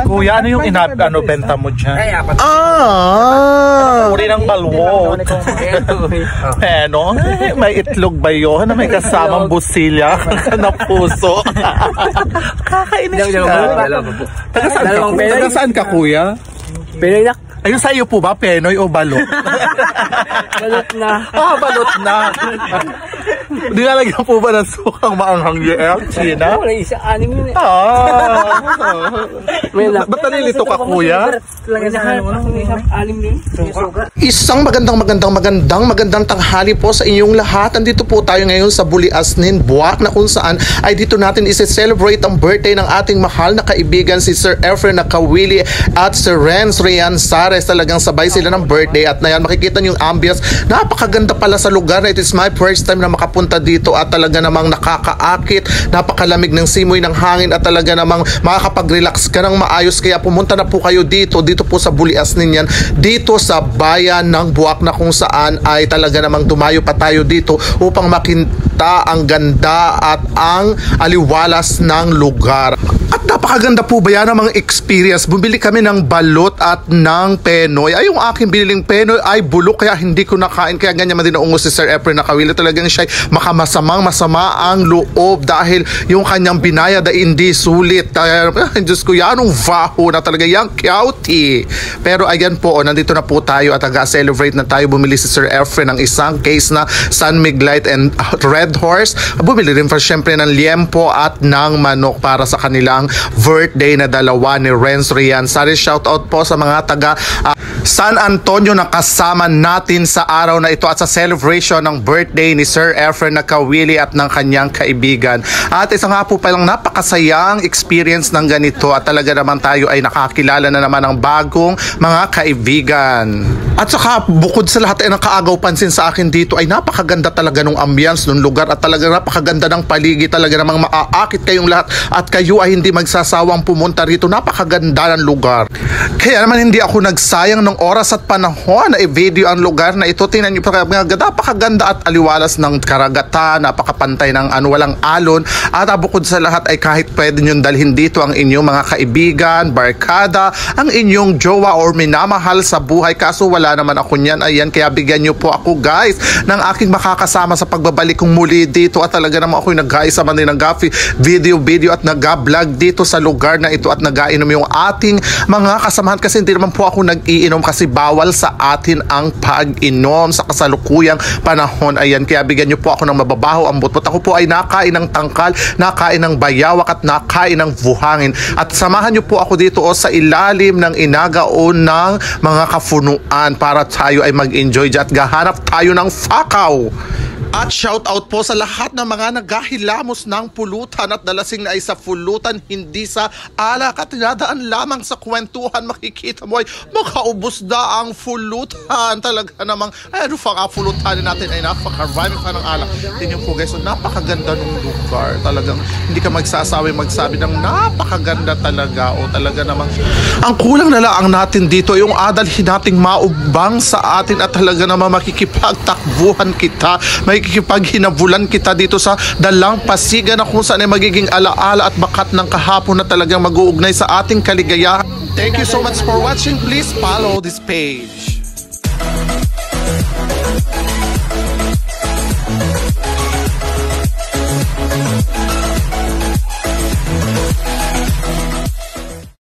Kuya, ano yung benta mo dyan? Uri ng balwot. May itlog ba yun? May kasamang busilya na puso. Kakainis ka. Taga saan ka, kuya? Pinoy na. Ayun sa iyo po ba? Penoy o balot? Balot na. Balot na. Nilalagyan po ba ng sukang maanghang yung China? Wala isa, anim yun eh. Ba't nalilito ka, kuya? Isang magandang tanghali po sa inyong lahat. Andito po tayo ngayon sa Buliasnin, Buwak, na kung saan ay dito natin isi-celebrate ang birthday ng ating mahal na kaibigan si Sir Efren Nakawili at Sir Renz Rian Sares. Talagang sabay sila ng birthday at nayan makikita niyo yung ambience. Napakaganda pala sa lugar na. It is my first time na makapunta dito at talaga namang nakakaakit. Napakalamig ng simoy ng hangin at talaga namang makakapag-relax ka ng maayos. Kaya pumunta na po kayo dito po sa Buliasnin yan. Dito sa bayan ng Buwak na kung saan ay talaga namang dumayo pa tayo dito upang makinta ang ganda at ang aliwalas ng lugar. At napakaganda po ba yan ang mga experience. Bumili kami ng balot at ng penoy. Ay, yung aking biniling penoy ay bulok kaya hindi ko nakain. Kaya ganyan man din naungo si Sir Efren Nakawili. Talagang siya masama ang loob dahil yung kanyang binayad ay hindi sulit. Diyos ko, yan ang vaho na talaga yung kyauti. Pero ayan po, nandito na po tayo at nag-celebrate na tayo. Bumili si Sir Efren ng isang case na Sun Miglite and Red Horse. Bumili rin pa syempre ng liempo at ng manok para sa kanilang birthday na dalawa ni Renz Rian Sares. Shoutout po sa mga taga San Antonio na kasama natin sa araw na ito at sa celebration ng birthday ni Sir Efren Nakawili at ng kanyang kaibigan. At isa nga po palang napakasayang experience ng ganito at talaga naman tayo ay nakakilala na naman ng bagong mga kaibigan. At saka bukod sa lahat ay nakaagaw pansin sa akin dito ay napakaganda talaga ng ambience ng lugar at talaga napakaganda ng paligid. Talaga namang maaakit kayong lahat at kayo ay hindi magsasawang pumunta rito. Napakaganda ng lugar. Kaya naman hindi ako nagsayang ng oras at panahon na i-video ang lugar na ito. Tingnan nyo, napakaganda at aliwalas ng karagatan, napakapantay ng walang alon. At bukod sa lahat ay kahit pwede nyo dalhin dito ang inyong mga kaibigan, barkada, ang inyong jowa or minamahal sa buhay. Kaso wala naman ako niyan. Ayan, kaya bigyan nyo po ako guys ng aking makakasama sa pagbabalik kong muli dito. At talaga naman ako'y nag-aisa man din ng video at nag-vlog dito sa lugar na ito at nag-ainom yung ating mga kasamahan kasi hindi naman po ako nag-iinom kasi bawal sa atin ang pag-inom sa kasalukuyang panahon. Ayan, kaya bigyan nyo po ako ng mababaho ang butbut. Ako po ay nakain ng tangkal, nakain ng bayawak at nakain ng buhangin. At samahan nyo po ako dito sa ilalim ng inagaon ng mga kafunuan para tayo ay mag-enjoy at gahanap tayo ng fakaw. At shout out po sa lahat ng mga naghahilamos ng pulutan at dalasing na ay sa pulutan, hindi sa alak at tinadaan lamang sa kwentuhan. Makikita mo ay makaubos na ang pulutan. Talaga namang, ano pa nga pulutan natin ay napakarami pa ng alak. Tingnan po guys, so napakaganda ng lugar. Talagang hindi ka magsasabi magsabi ng napakaganda talaga o talaga namang ang kulang na lang natin dito yung adalhin nating maubang sa atin at talaga namang makikipagtakbuhan kita, makikipag-hinabulan kita dito sa Dalang Pasigan na kung saan ay magiging alaala at bakat ng kahapon na talagang mag-uugnay sa ating kaligayahan. Thank you so much for watching. Please follow this page.